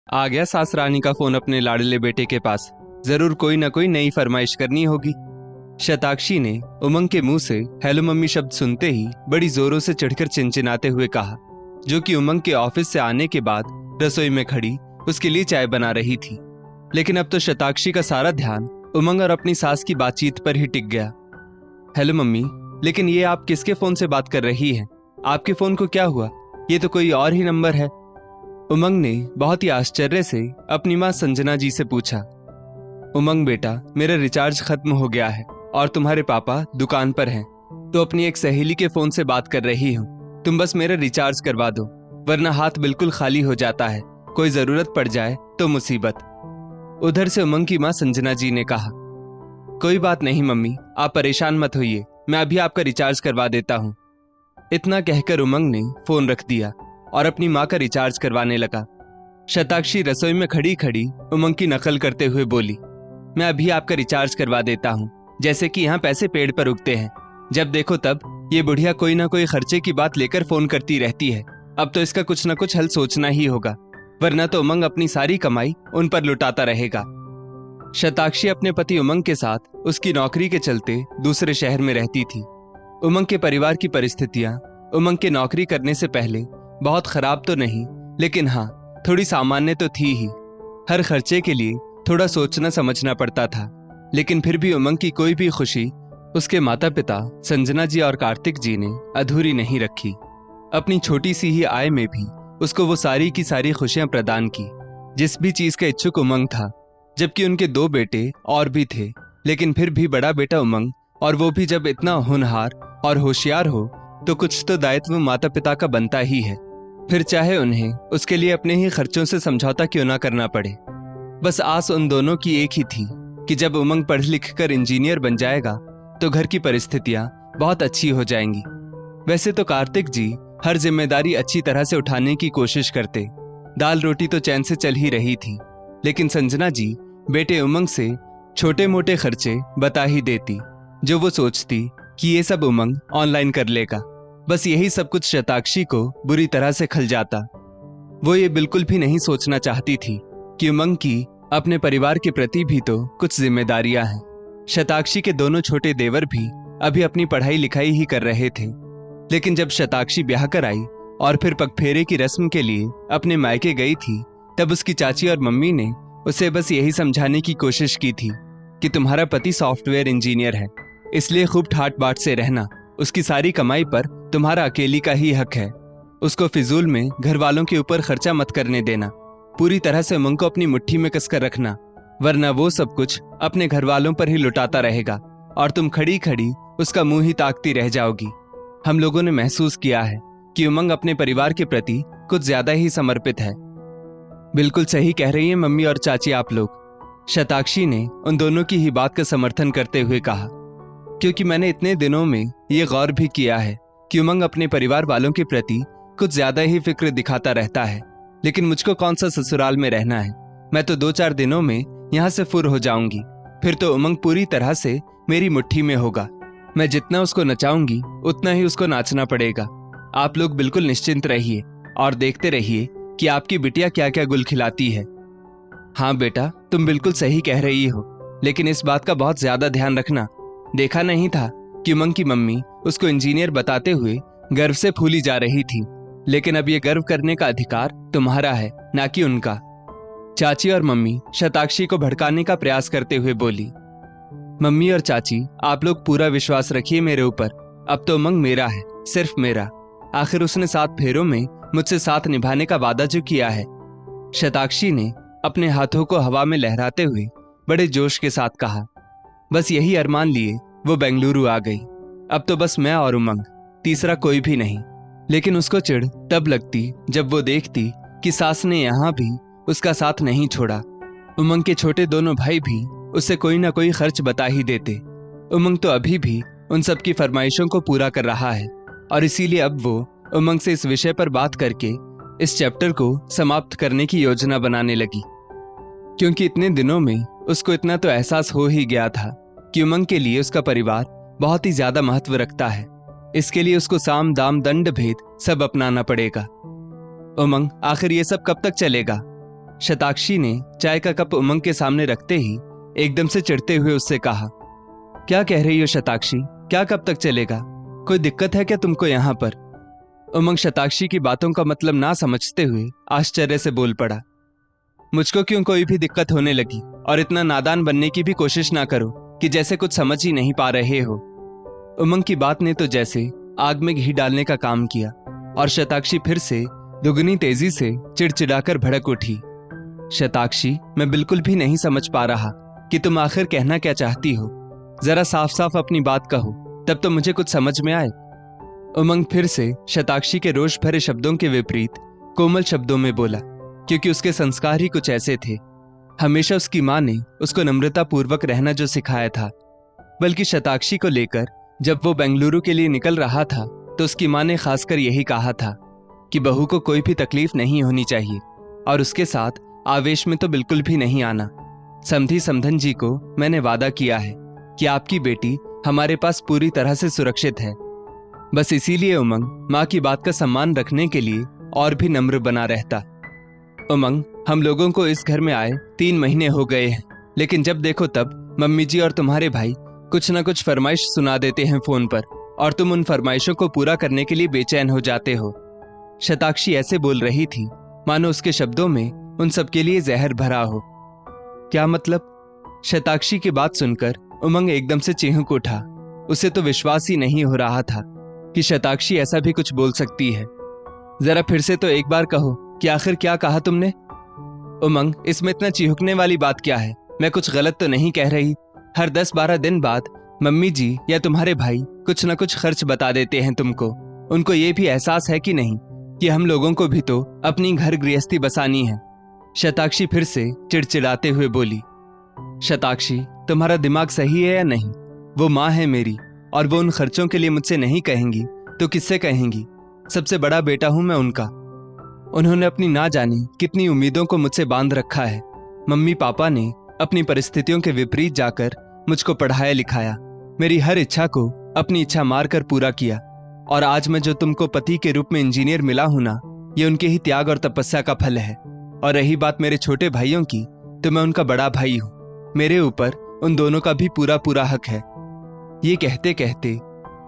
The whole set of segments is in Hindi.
आ गया सास रानी का फोन अपने लाडले बेटे के पास। जरूर कोई ना कोई नई फरमाइश करनी होगी। शताक्षी ने उमंग के मुंह से हेलो मम्मी शब्द सुनते ही बड़ी जोरों से चढ़कर चिनचिनाते हुए कहा, जो कि उमंग के ऑफिस से आने के बाद रसोई में खड़ी उसके लिए चाय बना रही थी। लेकिन अब तो शताक्षी का सारा ध्यान उमंग और अपनी सास की बातचीत पर ही टिक गया। हेलो मम्मी, लेकिन ये आप किसके फोन से बात कर रही हैं? आपके फोन को क्या हुआ? ये तो कोई और ही नंबर है। उमंग ने बहुत ही आश्चर्य से अपनी मां संजना जी से पूछा। उमंग बेटा, मेरा रिचार्ज खत्म हो गया है और तुम्हारे पापा दुकान पर हैं, तो अपनी एक सहेली के फोन से बात कर रही हूँ। तुम बस मेरा रिचार्ज करवा दो, वरना हाथ बिल्कुल खाली हो जाता है। कोई जरूरत पड़ जाए तो मुसीबत। उधर से उमंग की मां संजना जी ने कहा, कोई बात नहीं मम्मी, आप परेशान मत होइए, मैं अभी आपका रिचार्ज करवा देता हूँ। इतना कहकर उमंग ने फोन रख दिया और अपनी मां का रिचार्ज करवाने लगा। शताक्षी रसोई में खड़ी खड़ी उमंग की नकल करते हुए बोली, मैं अभी आपका रिचार्ज करवा देता हूँ, जैसे कि यहाँ पैसे पेड़ पर उगते हैं। जब देखो तब ये बुढ़िया कोई ना कोई खर्चे की बात लेकर फोन करती रहती है। अब तो इसका कुछ ना कुछ हल सोचना ही होगा, वरना तो उमंग अपनी सारी कमाई उन पर लुटाता रहेगा। शताक्षी अपने पति उमंग के साथ उसकी नौकरी के चलते दूसरे शहर में रहती थी। उमंग के परिवार की परिस्थितियां उमंग के नौकरी करने से पहले बहुत खराब तो नहीं, लेकिन हाँ, थोड़ी सामान्य तो थी ही। हर खर्चे के लिए थोड़ा सोचना समझना पड़ता था, लेकिन फिर भी उमंग की कोई भी खुशी उसके माता पिता संजना जी और कार्तिक जी ने अधूरी नहीं रखी। अपनी छोटी सी ही आय में भी उसको वो सारी की सारी खुशियां प्रदान की, जिस भी चीज का इच्छुक उमंग था। जबकि उनके 2 बेटे और भी थे, लेकिन फिर भी बड़ा बेटा उमंग, और वो भी जब इतना होनहार और होशियार हो, तो कुछ तो दायित्व माता पिता का बनता ही है, फिर चाहे उन्हें उसके लिए अपने ही खर्चों से समझौता क्यों ना करना पड़े। बस आस उन दोनों की एक ही थी कि जब उमंग पढ़ लिख कर इंजीनियर बन जाएगा तो घर की परिस्थितियां बहुत अच्छी हो जाएंगी। वैसे तो कार्तिक जी हर जिम्मेदारी अच्छी तरह से उठाने की कोशिश करते, दाल रोटी तो चैन से चल ही रही थी, लेकिन संजना जी बेटे उमंग से छोटे मोटे खर्चे बता ही देती, जो वो सोचती कि ये सब उमंग ऑनलाइन कर लेगा। बस यही सब कुछ शताक्षी को बुरी तरह से खल जाता। वो ये बिल्कुल भी नहीं सोचना चाहती थी कि उमंग की अपने परिवार के प्रति भी तो कुछ जिम्मेदारियां हैं। शताक्षी के दोनों छोटे देवर भी अभी अपनी पढ़ाई लिखाई ही कर रहे थे, लेकिन जब शताक्षी ब्याह कर आई और फिर पगफेरे की रस्म के लिए अपने मायके गई थी, तब उसकी चाची और मम्मी ने उसे बस यही समझाने की कोशिश की थी कि तुम्हारा पति सॉफ्टवेयर इंजीनियर है, इसलिए खूब ठाट बाट से रहना, उसकी सारी कमाई पर तुम्हारा अकेली का ही हक है। उसको फिजूल में घर वालों के ऊपर खर्चा मत करने देना, पूरी तरह से उमंग को अपनी मुट्ठी में कसकर रखना, वरना वो सब कुछ अपने घर वालों पर ही लुटाता रहेगा और तुम खड़ी खड़ी उसका मुंह ही ताकती रह जाओगी। हम लोगों ने महसूस किया है कि उमंग अपने परिवार के प्रति कुछ ज्यादा ही समर्पित है। बिल्कुल सही कह रही हैं मम्मी और चाची आप लोग, शताक्षी ने उन दोनों की ही बात का समर्थन करते हुए कहा, क्योंकि मैंने इतने दिनों में ये गौर भी किया है कि उमंग अपने परिवार वालों के प्रति कुछ ज्यादा ही फिक्र दिखाता रहता है। लेकिन मुझको कौन सा ससुराल में रहना है, मैं तो 2-4 दिनों में यहाँ से फुर हो जाऊंगी, फिर तो उमंग पूरी तरह से मेरी मुट्ठी में होगा। मैं जितना उसको नचाऊंगी उतना ही उसको नाचना पड़ेगा। आप लोग बिल्कुल निश्चिंत रहिए और देखते रहिए कि आपकी बिटिया क्या क्या गुल खिलाती है। हाँ बेटा, तुम बिल्कुल सही कह रही हो, लेकिन इस बात का बहुत ज्यादा ध्यान रखना। देखा नहीं था कि उमंग की मम्मी उसको इंजीनियर बताते हुए गर्व से फूली जा रही थी, लेकिन अब ये गर्व करने का अधिकार तुम्हारा है, ना कि उनका। चाची और मम्मी शताक्षी को भड़काने का प्रयास करते हुए बोली, मम्मी और चाची आप लोग पूरा विश्वास रखिए मेरे ऊपर, अब तो उमंग मेरा है, सिर्फ मेरा। आखिर उसने 7 फेरों में मुझसे साथ निभाने का वादा जो किया है। शताक्षी ने अपने हाथों को हवा में लहराते हुए बड़े जोश के साथ कहा। बस यही अरमान लिए वो बेंगलुरु आ गई। अब तो बस मैं और उमंग, तीसरा कोई भी नहीं। लेकिन उसको चिढ़ तब लगती जब वो देखती कि सास ने यहाँ भी उसका साथ नहीं छोड़ा। उमंग के छोटे दोनों भाई भी उससे कोई ना कोई खर्च बता ही देते। उमंग तो अभी भी उन सब की फरमाइशों को पूरा कर रहा है, और इसीलिए अब वो उमंग से इस विषय पर बात करके इस चैप्टर को समाप्त करने की योजना बनाने लगी, क्योंकि इतने दिनों में उसको इतना तो एहसास हो ही गया था कि उमंग के लिए उसका परिवार बहुत ही ज्यादा महत्व रखता है। इसके लिए उसको साम दाम दंड भेद सब अपनाना पड़ेगा। उमंग, आखिर ये सब कब तक चलेगा? शताक्षी ने चाय का कप उमंग के सामने रखते ही एकदम से चिढ़ते हुए उससे कहा, क्या कह रही हो शताक्षी? क्या कब तक चलेगा? कोई दिक्कत है क्या तुमको यहाँ पर? उमंग शताक्षी की बातों का मतलब ना समझते हुए आश्चर्य से बोल पड़ा, मुझको क्यों कोई भी दिक्कत होने लगी? और इतना नादान बनने की भी कोशिश ना करो कि जैसे कुछ समझ ही नहीं पा रहे हो। उमंग की बात ने तो जैसे आग में घी डालने का काम किया और शताक्षी फिर से दुगनी तेजी से चिड़चिड़ाकर भड़क उठी। शताक्षी, मैं बिल्कुल भी नहीं समझ पा रहा कि तुम आखिर कहना क्या चाहती हो। जरा साफ साफ अपनी बात कहो, तब तो मुझे कुछ समझ में आए। उमंग फिर से शताक्षी के रोष भरे शब्दों के विपरीत कोमल शब्दों में बोला, क्योंकि उसके संस्कार ही कुछ ऐसे थे। हमेशा उसकी माँ ने उसको नम्रता पूर्वक रहना जो सिखाया था। बल्कि शताक्षी को लेकर जब वो बेंगलुरु के लिए निकल रहा था तो उसकी माँ ने खासकर यही कहा था कि बहू को कोई भी तकलीफ नहीं होनी चाहिए और उसके साथ आवेश में तो बिल्कुल भी नहीं आना। समधी समधन जी को मैंने वादा किया है कि आपकी बेटी हमारे पास पूरी तरह से सुरक्षित है। बस इसीलिए उमंग माँ की बात का सम्मान रखने के लिए और भी नम्र बना रहता। उमंग, हम लोगों को इस घर में आए 3 महीने हो गए हैं, लेकिन जब देखो तब मम्मी जी और तुम्हारे भाई कुछ न कुछ फरमाइश सुना देते हैं फोन पर और तुम उन फरमाइशों को पूरा करने के लिए बेचैन हो जाते हो। शताक्षी ऐसे बोल रही थी मानो उसके शब्दों में उन सबके लिए जहर भरा हो। क्या मतलब? शताक्षी की बात सुनकर उमंग एकदम से चीख उठा। उसे तो विश्वास ही नहीं हो रहा था कि शताक्षी ऐसा भी कुछ बोल सकती है। जरा फिर से तो एक बार कहो कि आखिर क्या कहा तुमने? उमंग, इसमें इतना चिहुकने वाली बात क्या है? मैं कुछ गलत तो नहीं कह रही। हर 10-12 दिन बाद मम्मी जी या तुम्हारे भाई कुछ न कुछ खर्च बता देते हैं तुमको। उनको ये भी एहसास है कि नहीं कि हम लोगों को भी तो अपनी घर गृहस्थी बसानी है। शताक्षी फिर से चिड़चिड़ाते हुए बोली, शताक्षी, तुम्हारा दिमाग सही है या नहीं? वो माँ है मेरी और वो उन खर्चों के लिए मुझसे नहीं कहेंगी तो किससे कहेंगी? सबसे बड़ा बेटा हूं मैं उनका। उन्होंने अपनी ना जाने कितनी उम्मीदों को मुझसे बांध रखा है। मम्मी पापा ने अपनी परिस्थितियों के विपरीत जाकर मुझको पढ़ाया लिखाया, मेरी हर इच्छा को अपनी इच्छा मारकर पूरा किया और आज मैं जो तुमको पति के रूप में इंजीनियर मिला हूं ना, ये उनके ही त्याग और तपस्या का फल है। और रही बात मेरे छोटे भाइयों की, तो मैं उनका बड़ा भाई हूं। मेरे ऊपर उन दोनों का भी पूरा पूरा हक है। ये कहते कहते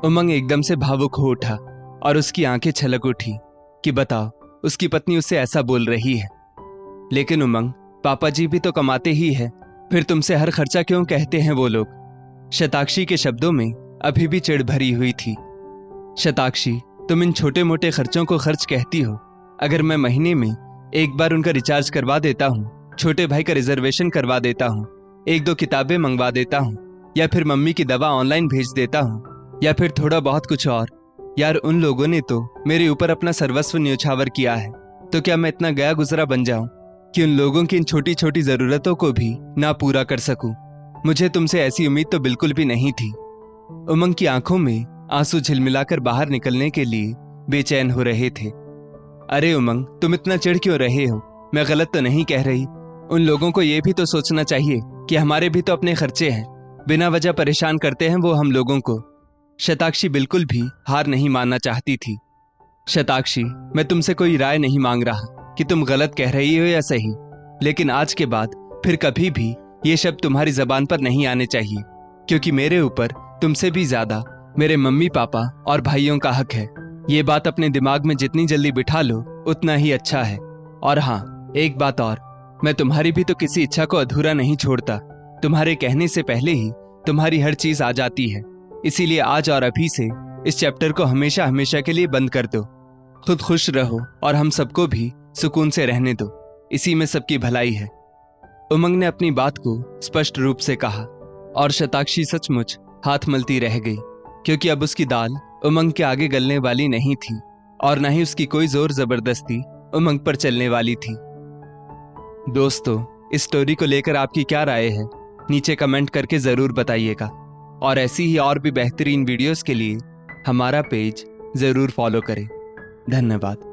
उमंग एकदम से भावुक हो उठा और उसकी आंखें छलक उठी कि बताओ, उसकी पत्नी उससे ऐसा बोल रही है। लेकिन उमंग, पापा जी भी तो कमाते ही है, फिर तुमसे हर खर्चा क्यों कहते हैं वो लोग? शताक्षी के शब्दों में अभी भी चिढ़ भरी हुई थी। शताक्षी, तुम इन छोटे मोटे खर्चों को खर्च कहती हो। अगर मैं महीने में एक बार उनका रिचार्ज करवा देता हूँ, छोटे भाई का रिजर्वेशन करवा देता हूँ, 1-2 किताबें मंगवा देता हूँ, या फिर मम्मी की दवा ऑनलाइन भेज देता हूँ, या फिर थोड़ा बहुत कुछ और, यार उन लोगों ने तो मेरे ऊपर अपना सर्वस्व न्योछावर किया है। तो क्या मैं इतना गया गुजरा बन जाऊं कि उन लोगों की इन छोटी छोटी जरूरतों को भी ना पूरा कर सकूं? मुझे तुमसे ऐसी उम्मीद तो बिल्कुल भी नहीं थी। उमंग की आंखों में आंसू झिलमिलाकर बाहर निकलने के लिए बेचैन हो रहे थे। अरे उमंग, तुम इतना चिढ़ क्यों रहे हो? मैं गलत तो नहीं कह रही। उन लोगों को ये भी तो सोचना चाहिए कि हमारे भी तो अपने खर्चे हैं। बिना वजह परेशान करते हैं वो हम लोगों को। शताक्षी बिल्कुल भी हार नहीं मानना चाहती थी। शताक्षी, मैं तुमसे कोई राय नहीं मांग रहा कि तुम गलत कह रही हो या सही, लेकिन आज के बाद फिर कभी भी ये शब्द तुम्हारी जबान पर नहीं आने चाहिए, क्योंकि मेरे ऊपर तुमसे भी ज्यादा मेरे मम्मी पापा और भाइयों का हक है। ये बात अपने दिमाग में जितनी जल्दी बिठा लो उतना ही अच्छा है। और हाँ, एक बात और, मैं तुम्हारी भी तो किसी इच्छा को अधूरा नहीं छोड़ता। तुम्हारे कहने से पहले ही तुम्हारी हर चीज आ जाती है। इसीलिए आज और अभी से इस चैप्टर को हमेशा हमेशा के लिए बंद कर दो। खुद खुश रहो और हम सबको भी सुकून से रहने दो। इसी में सबकी भलाई है। उमंग ने अपनी बात को स्पष्ट रूप से कहा और शताक्षी सचमुच हाथ मलती रह गई, क्योंकि अब उसकी दाल उमंग के आगे गलने वाली नहीं थी और न ही उसकी कोई जोर जबरदस्ती उमंग पर चलने वाली थी। दोस्तों, इस स्टोरी को लेकर आपकी क्या राय है? नीचे कमेंट करके जरूर बताइएगा और ऐसी ही और भी बेहतरीन वीडियोस के लिए हमारा पेज जरूर फॉलो करें। धन्यवाद।